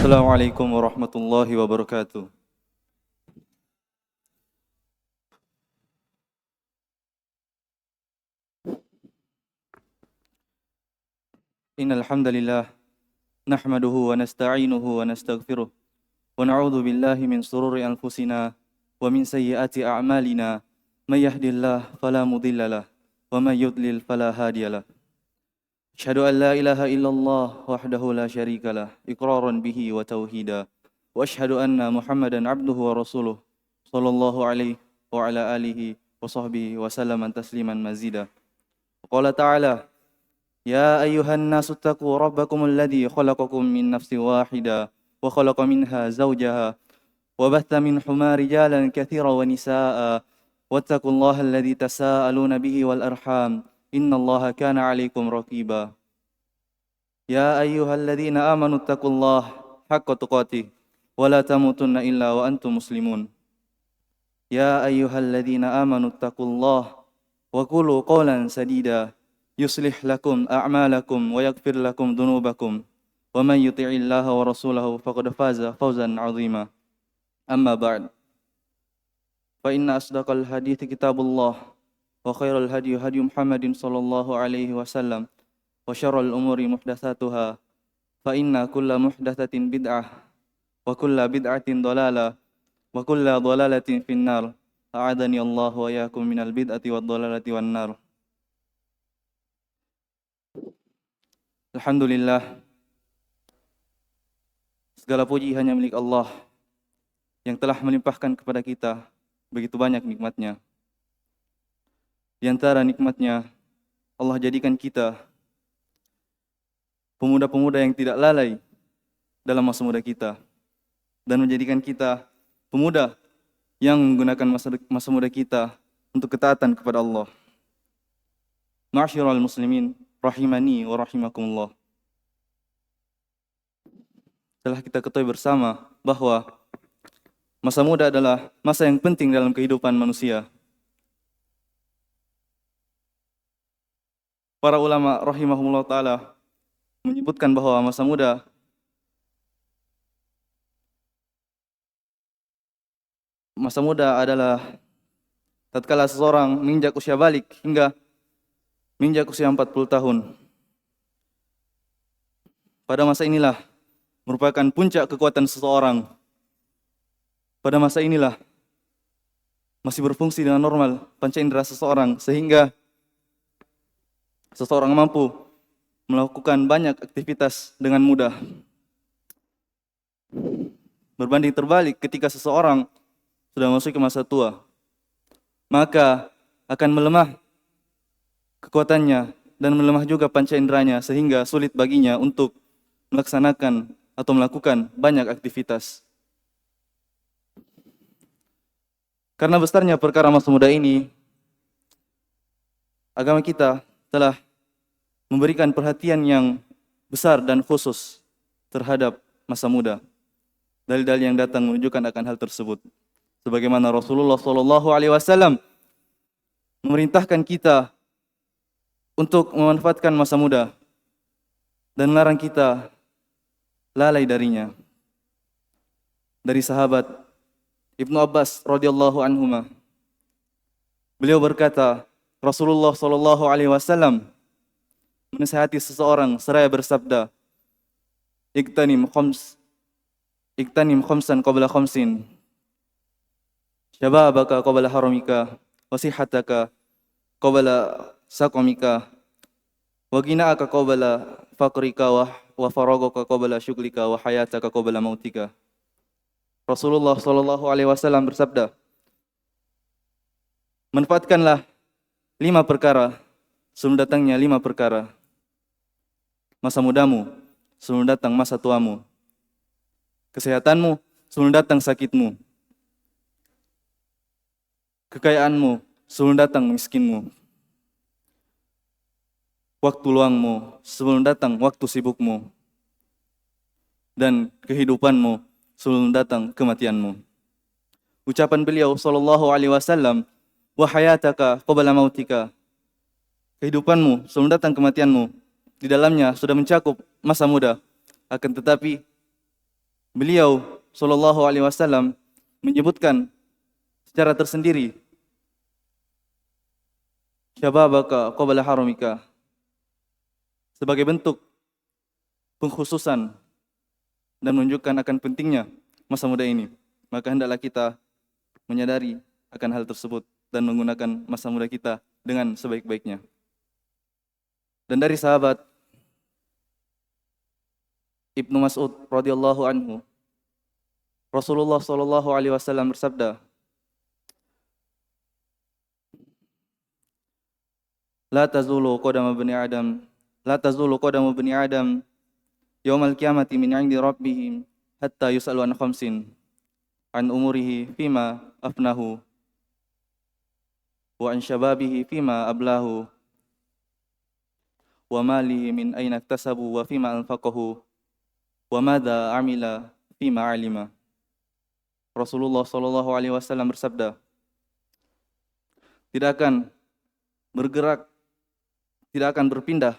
Assalamualaikum warahmatullahi wabarakatuh. Innal hamdalillah nahmaduhu wa nasta'inuhu wa nastaghfiruh wa na'udzu billahi min shururi anfusina wa min sayyiati a'malina may yahdihillahu fala mudhillalah wa may yudlil fala hadiyalah. Asyhadu an la ilaha illallah wahdahu la syarikalah iqraran bihi wa tauhida wa asyhadu anna Muhammadan abduhu wa rasuluh sallallahu alaihi wa ala alihi wa sahbihi wa sallaman tasliman mazida. Qala ta'ala يا أيها الناس اتقوا ربكم الذي خلقكم من نفس واحدة وخلق منها زوجها وبث منهما رجالا كثيرا ونساء واتقوا الله الذي تساءلون به والأرحام إن الله كان عليكم رقيبا يا أيها الذين آمنوا اتقوا الله حق تقاته ولا تموتن إلا وأنتم مسلمون يا أيها الذين آمنوا اتقوا الله وقولوا قولا سديدا يصلح لكم أعمالكم ويغفر لكم ذنوبكم ومن يطع الله ورسوله فقد فاز فوزا عظيما أما بعد فإن أصدق الحديث كتاب الله وخير الهدي هدي محمد صلى الله عليه وسلم وشر الأمور محدثاتها فإن كل محدثة بدعة وكل بدعة ضلالة وكل ضلالة في النار أعاذني الله وإياكم من البدعة والضلالة والنار. Alhamdulillah, segala puji hanya milik Allah yang telah melimpahkan kepada kita begitu banyak nikmatnya. Di antara nikmatnya, Allah jadikan kita pemuda-pemuda yang tidak lalai dalam masa muda kita dan menjadikan kita pemuda yang menggunakan masa muda kita untuk ketaatan kepada Allah. Ma'asyiral muslimin rahimani wa rahimakumullah. Telah kita ketahui bersama bahwa masa muda adalah masa yang penting dalam kehidupan manusia. Para ulama rahimahumullah ta'ala menyebutkan bahwa masa muda adalah tatkala seseorang menginjak usia balik hingga menginjak usia 40 tahun. Pada masa inilah merupakan puncak kekuatan seseorang. Pada masa inilah masih berfungsi dengan normal panca indera seseorang sehingga seseorang mampu melakukan banyak aktivitas dengan mudah. Berbanding terbalik ketika seseorang sudah masuk ke masa tua, maka akan melemah kekuatannya dan melemah juga panca inderanya sehingga sulit baginya untuk melaksanakan atau melakukan banyak aktivitas. Karena besarnya perkara masa muda ini, agama kita telah memberikan perhatian yang besar dan khusus terhadap masa muda. Dalil-dalil yang datang menunjukkan akan hal tersebut. Sebagaimana Rasulullah SAW memerintahkan kita untuk memanfaatkan masa muda dan melarang kita lalai darinya. Dari sahabat Ibnu Abbas radhiyallahu anhuma, beliau berkata, Rasulullah SAW menasihati seseorang seraya bersabda, Iktanim khamsan qabla khamsin, syababaka qabla haramika, wasihataka qabla saqamika, wa gina'aka qabla faqrika wa faragaka qabla syuglika wa hayataka qabla mautika. Rasulullah SAW bersabda, manfaatkanlah 5 perkara sebelum datangnya 5 perkara. Masa mudamu sebelum datang masa tuamu. Kesehatanmu sebelum datang sakitmu. Kekayaanmu sebelum datang miskinmu. Waktu luangmu sebelum datang waktu sibukmu, dan kehidupanmu sebelum datang kematianmu. Ucapan beliau sallallahu alaihi wasallam, wa hayataka qabla mautika. Kehidupanmu sebelum datang kematianmu, di dalamnya sudah mencakup masa muda. Akan tetapi beliau Shallallahu Alaihi Wasallam menyebutkan secara tersendiri, syababaka qabla haramika, sebagai bentuk pengkhususan dan menunjukkan akan pentingnya masa muda ini. Maka hendaklah kita menyadari akan hal tersebut dan menggunakan masa muda kita dengan sebaik-baiknya. Dan dari sahabat Ibnu Mas'ud radhiyallahu anhu, Rasulullah sallallahu alaihi wasallam bersabda, "La tazulu qadama bani Adam, la tazulu qadamu bani Adam yaumal qiyamati min 'indi rabbihim hatta yus'alu an khamsin, an umurihi fima afnahu, wa an shababihi fima ablahu, wa malihi min aina iktasabu wa fima anfaqahu, wa madza amila fima alima." Rasulullah sallallahu alaihi wasallam bersabda, tidak akan bergerak, tidak akan berpindah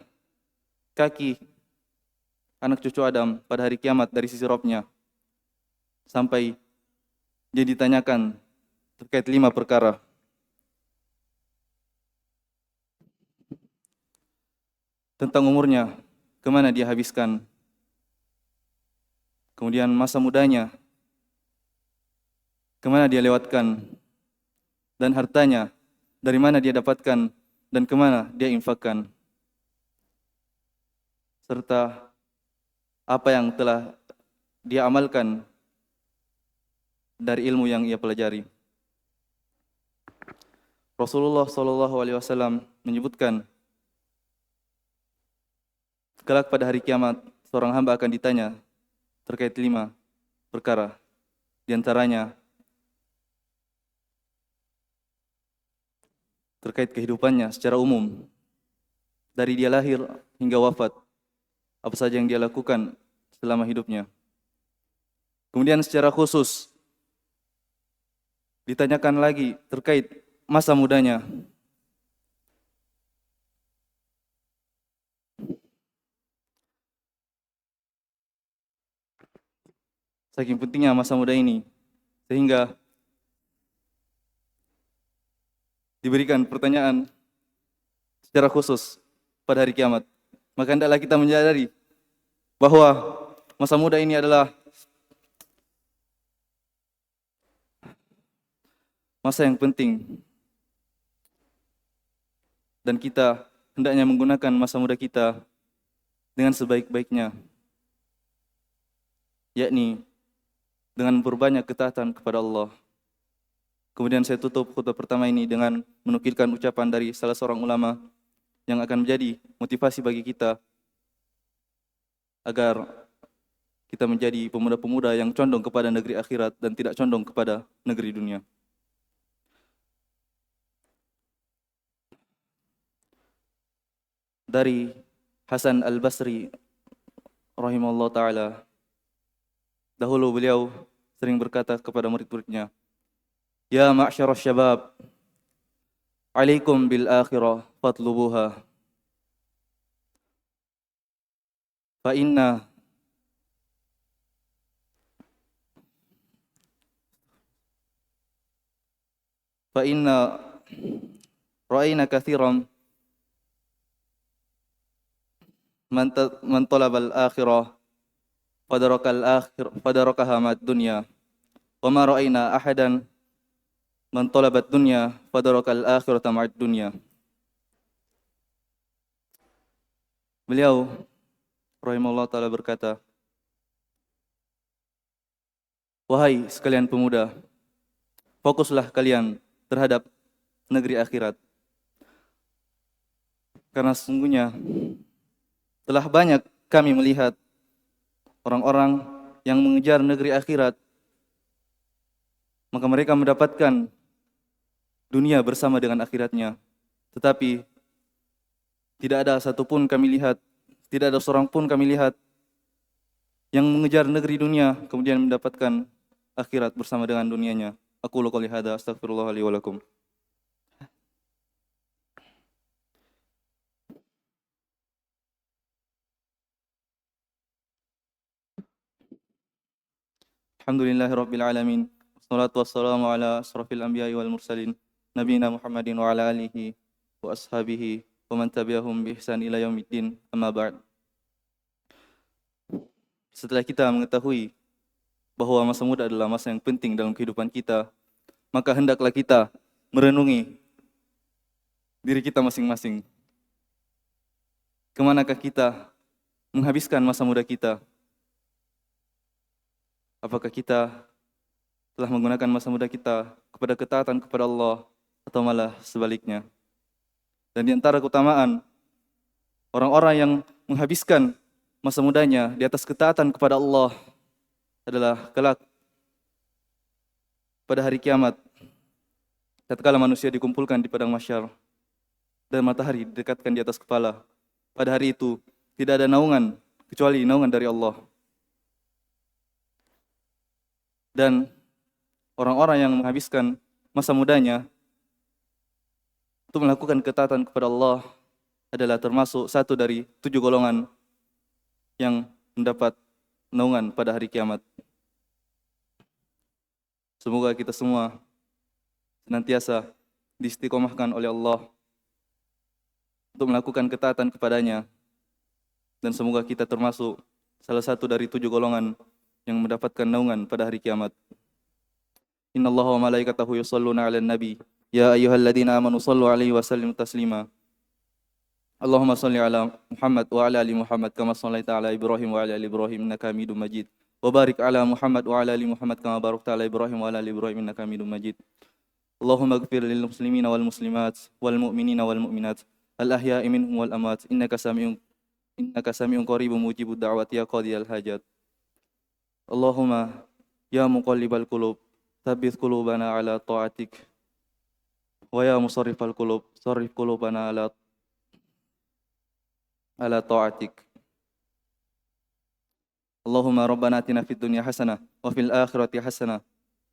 kaki anak cucu Adam pada hari kiamat dari sisi Rabb-Nya sampai dia ditanyakan terkait 5 perkara. Tentang umurnya, kemana dia habiskan, kemudian masa mudanya, kemana dia lewatkan, dan hartanya, dari mana dia dapatkan, dan kemana dia infakkan, serta apa yang telah dia amalkan dari ilmu yang ia pelajari. Rasulullah SAW menyebutkan, kelak pada hari kiamat, seorang hamba akan ditanya terkait 5 perkara. Di antaranya, terkait kehidupannya secara umum, dari dia lahir hingga wafat, apa saja yang dia lakukan selama hidupnya. Kemudian secara khusus, ditanyakan lagi terkait masa mudanya. Saking pentingnya masa muda ini, sehingga diberikan pertanyaan secara khusus pada hari kiamat. Maka hendaklah kita menyadari bahwa masa muda ini adalah masa yang penting, dan kita hendaknya menggunakan masa muda kita dengan sebaik-baiknya, yakni dengan berbanyak ketaatan kepada Allah. Kemudian saya tutup khutbah pertama ini dengan menukilkan ucapan dari salah seorang ulama yang akan menjadi motivasi bagi kita agar kita menjadi pemuda-pemuda yang condong kepada negeri akhirat dan tidak condong kepada negeri dunia. Dari Hasan Al-Basri rahimahullah ta'ala, dahulu beliau sering berkata kepada murid-muridnya, "Ya ma'syarasy syabab, alaikum bil akhirah fatlubuha, fa inna ra'ayna katsiran man talabal akhirah fadarakaha mad dunya, wa ma ra'ayna ahadan man talabat dunya fadarakal akhirata ma'ad dunya." Beliau rahimahullah ta'ala berkata, "Wahai sekalian pemuda, fokuslah kalian terhadap negeri akhirat. Karena sesungguhnya telah banyak kami melihat orang-orang yang mengejar negeri akhirat, maka mereka mendapatkan dunia bersama dengan akhiratnya. Tetapi tidak ada satupun kami lihat, tidak ada seorang pun kami lihat yang mengejar negeri dunia kemudian mendapatkan akhirat bersama dengan dunianya." Aku qouli hadza astaghfirullah li wa lakum. Alhamdulillahi rabbil alamin. Wassalatu wassalamu ala asrafil anbiya'i wal mursalin nabiyina Muhammadin wa ala alihi wa ashabihi wa man tabi'ahum bi ihsan ila yaumiddin. Amma ba'd. Setelah kita mengetahui bahwa masa muda adalah masa yang penting dalam kehidupan kita, maka hendaklah kita merenungi diri kita masing-masing. Kemanakah kita menghabiskan masa muda kita? Apakah kita telah menggunakan masa muda kita kepada ketaatan kepada Allah atau malah sebaliknya? Dan di antara keutamaan orang-orang yang menghabiskan masa mudanya di atas ketaatan kepada Allah adalah kelak pada hari kiamat, tatkala manusia dikumpulkan di padang mahsyar dan matahari didekatkan di atas kepala. Pada hari itu tidak ada naungan kecuali naungan dari Allah. Dan orang-orang yang menghabiskan masa mudanya untuk melakukan ketaatan kepada Allah adalah termasuk satu dari 7 golongan yang mendapat naungan pada hari kiamat. Semoga kita semua senantiasa diistiqomahkan oleh Allah untuk melakukan ketaatan kepadanya, dan semoga kita termasuk salah satu dari 7 golongan yang mendapatkan naungan pada hari kiamat. Innallaha wa malaikatahu yusholluna 'alan nabi ya ayyuhalladzina amanu shallu 'alaihi wa sallimu taslima. Allahumma shalli ala Muhammad wa ala ali Muhammad kama shallaita ala Ibrahim wa ala ali Ibrahim innaka Hamidum Majid. Wa barik ala Muhammad wa ala ali Muhammad kama barakta ala Ibrahim wa ala ali Ibrahim innaka Hamidum Majid. Allahumma ighfir lil muslimina wal muslimat wal mu'minina wal mu'minat al ahya'i minhum wal amwat innaka sami'un qaribun mujibud da'wati ya qadiyal hajat. Allahumma ya muqallibal qulub tsabbit qulubana ala ta'atik wa ya musarrifal qulub sarrif qulubana ala ta'atik. Allahumma rabbana atina fid dunya hasanah wa fil akhirati hasanah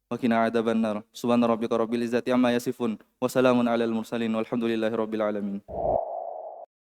wa qina adzabannar. Subhana rabbika rabbil izzati amma yasifun wa salamun alal mursalin walhamdulillahi rabbil alamin.